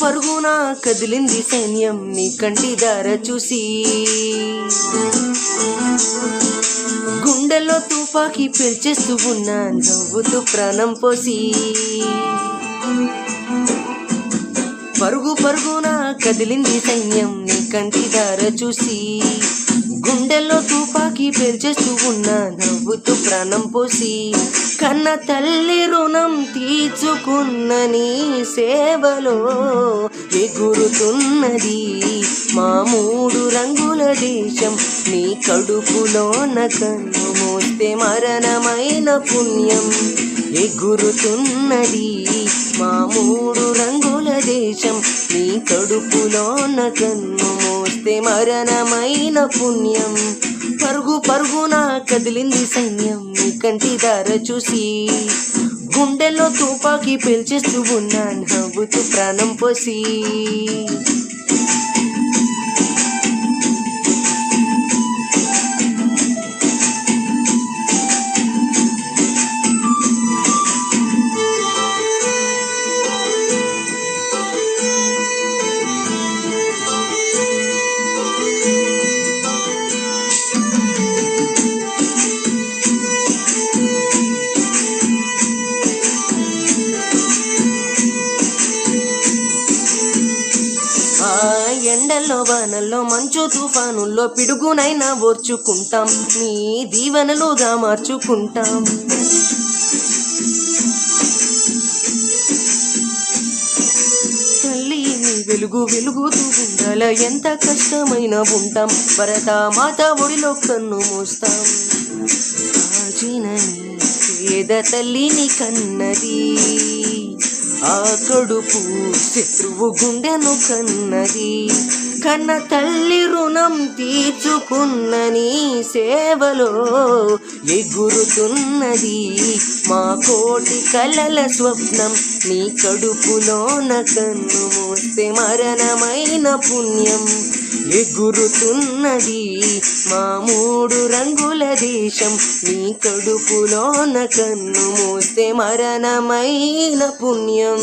పరుగున కదిలింది సైన్యం నీ కంటి దార చూసి, గుండెల్లో తుపాకీ పేల్చేస్తూ ఉన్నా నవ్వుతూ ప్రాణం పోసి. పరుగున కదిలింది సైన్యం నీ కంటి దార చూసి, గుండెల్లో తుపాకీ పేల్చేస్తూ ఉన్నా నవ్వుతూ ప్రాణం పోసి. కన్న తల్లి రుణం తీర్చుకున్న నీ సేవలో ఎగురుతున్నది మా 3 రంగుల దేశం. నీ కడుపులోన కన్ను మోస్తే మరణమైన పుణ్యం. ఎగురుతున్నది మా 3 రంగుల దేశం. నీ కడుపులోన కన్ను మోస్తే మరణమైన పుణ్యం. పరుగున కదిలింది సైన్యం నీ కంటి దార చూసి, గుండెల్లో తుపాకీ పేల్చేస్తూ ఉన్నా నవ్వుతూ ప్రాణం పోసి. ఎండల్లో వానల్లో మంచు తుఫానుల్లో పిడుగునైనా ఓర్చుకుంటాం, నీ దీవెనలుగా మార్చుకుంటాం. తల్లి నీ వెలుగుతూ ఉండాల ఎంత కష్టమైనా ఉంటాం. భరత మాత ఒడిలో కన్ను మోస్తాం. కాచినని పేద తల్లిని కన్నది, ఆ కడుపు శత్రువు గుండెను కన్నది. కన్న తల్లి రుణం తీర్చుకున్న నీ సేవలో ఎగురుతున్నది మా 1,000,000 కలల స్వప్నం. నీ కడుపులోన కన్ను మోస్తే మరణమైన పుణ్యం. ఎగురుతున్నది మా 3 రంగుల దేశం. నీ కడుపులోన కన్ను మోస్తే మరణమైన పుణ్యం.